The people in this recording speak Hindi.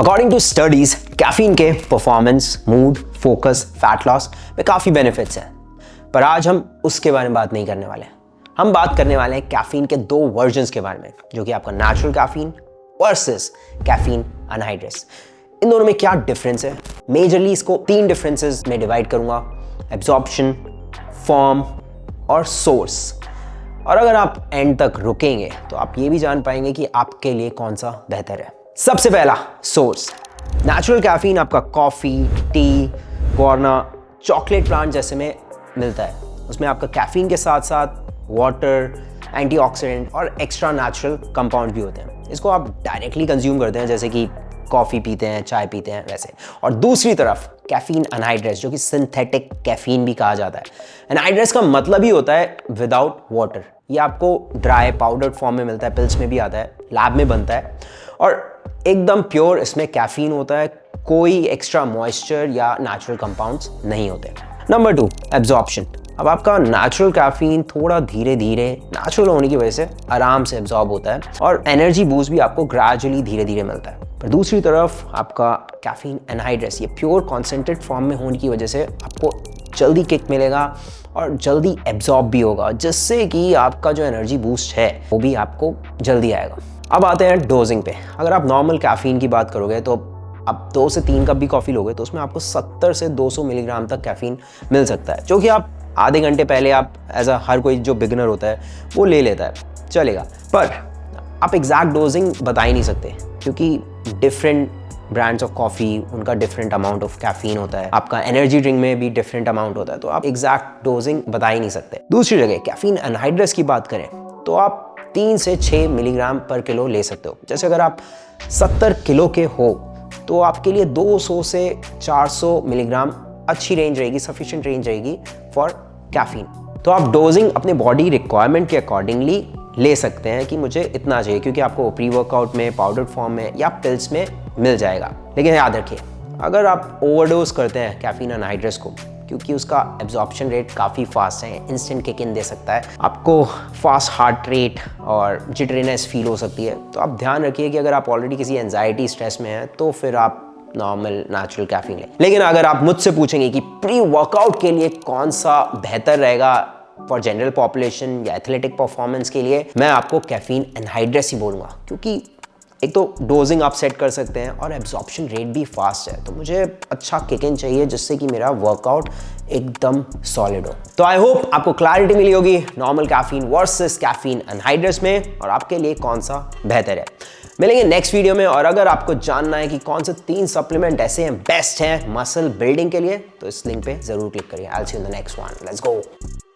अकॉर्डिंग टू स्टडीज कैफीन के performance, mood, focus, fat loss में काफ़ी बेनिफिट्स हैं, पर आज हम उसके बारे में बात नहीं करने वाले हैं। हम बात करने वाले हैं कैफीन के 2 वर्जन्स के बारे में, जो कि आपका natural caffeine versus caffeine anhydrous. इन दोनों में क्या डिफरेंस है? मेजरली इसको 3 डिफरेंसेस में डिवाइड करूंगा: एब्जॉर्प्शन, फॉर्म और सोर्स। और अगर आप एंड तक रुकेंगे तो आप ये भी जान पाएंगे कि आपके लिए कौन सा बेहतर है। सबसे पहला, सोर्स। नेचुरल कैफीन आपका कॉफ़ी, टी, गुआरना, चॉकलेट प्लांट जैसे में मिलता है। उसमें आपका कैफीन के साथ साथ वाटर, एंटीऑक्सीडेंट और एक्स्ट्रा नेचुरल कंपाउंड भी होते हैं। इसको आप डायरेक्टली कंज्यूम करते हैं, जैसे कि कॉफ़ी पीते हैं, चाय पीते हैं वैसे। और दूसरी तरफ कैफीन अनहाइड्रेस, जो कि सिंथेटिक कैफीन भी कहा जाता है। अनहाइड्रेस का मतलब ही होता है विदाउट वाटर। ये आपको ड्राई पाउडर्ड फॉर्म में मिलता है, पिल्स में भी आता है, लैब में बनता है और एकदम प्योर इसमें कैफीन होता है। कोई एक्स्ट्रा मॉइस्चर या नेचुरल कंपाउंड्स नहीं होते। Number 2, absorption. अब आपका नेचुरल कैफीन थोड़ा धीरे धीरे, नेचुरल होने की वजह से आराम से एब्जॉर्ब होता है और एनर्जी बूस्ट भी आपको ग्रेजुअली धीरे धीरे मिलता है। पर दूसरी तरफ आपका कैफीन अनहाइड्रेस, ये प्योर कॉन्सेंट्रेट फॉर्म में होने की वजह से आपको जल्दी किक मिलेगा और जल्दी एब्जॉर्ब भी होगा, जिससे कि आपका जो एनर्जी बूस्ट है वो भी आपको जल्दी आएगा। अब आते हैं डोजिंग पे। अगर आप नॉर्मल कैफीन की बात करोगे तो आप 2 से 3 कप भी कॉफ़ी लोगे तो उसमें आपको 70 से 200 मिलीग्राम तक कैफीन मिल सकता है, जो कि आप आधे घंटे पहले आप हर कोई जो बिगिनर होता है वो ले लेता है, चलेगा। पर आप एग्जैक्ट डोजिंग बता ही नहीं सकते, क्योंकि डिफरेंट ब्रांड्स ऑफ कॉफ़ी, उनका डिफरेंट अमाउंट ऑफ कैफीन होता है। आपका एनर्जी ड्रिंक में भी डिफरेंट अमाउंट होता है, तो आप एग्जैक्ट डोजिंग बता ही नहीं सकते। दूसरी जगह कैफीन अनहाइड्रेस की बात करें तो आप 3 से 6 मिलीग्राम पर किलो ले सकते हो। जैसे अगर आप 70 किलो के हो तो आपके लिए 200 से 400 मिलीग्राम अच्छी रेंज रहेगी, सफिशिएंट रेंज रहेगी फॉर कैफीन। तो आप डोजिंग अपने बॉडी रिक्वायरमेंट के अकॉर्डिंगली ले सकते हैं कि मुझे इतना चाहिए, क्योंकि आपको प्री वर्कआउट में, पाउडर फॉर्म में या पिल्स में मिल जाएगा। लेकिन याद रखिए, अगर आप ओवरडोज करते हैं कैफीन अनहाइड्रेस को, क्योंकि उसका एब्जॉर्प्शन रेट काफ़ी फास्ट है, इंस्टेंट किक इन दे सकता है, आपको फास्ट हार्ट रेट और जिटरीनेस फील हो सकती है, तो आप ध्यान रखिए कि अगर आप ऑलरेडी किसी एंजाइटी, स्ट्रेस में हैं तो फिर आप नॉर्मल नेचुरल कैफीन लें। लेकिन अगर आप मुझसे पूछेंगे कि प्री वर्कआउट के लिए कौन सा बेहतर रहेगा फॉर जनरल पॉपुलेशन या एथलेटिक परफॉर्मेंस के लिए, मैं आपको कैफीन एनहाइड्रेस ही बोलूँगा, क्योंकि एक तो डोजिंग आप सेट कर सकते हैं और एब्जॉर्प्शन रेट भी फास्ट है। तो मुझे अच्छा किक इन चाहिए जिससे कि मेरा वर्कआउट एकदम सॉलिड हो। तो आई होप आपको क्लैरिटी मिली होगी normal caffeine versus caffeine anhydrase में, और आपके लिए कौन सा बेहतर है। मिलेंगे नेक्स्ट वीडियो में। और अगर आपको जानना है कि कौन से 3 सप्लीमेंट ऐसे हैं बेस्ट हैं मसल बिल्डिंग के लिए, तो इस लिंक पे जरूर क्लिक करिए। I will see you in the next one. Let's go.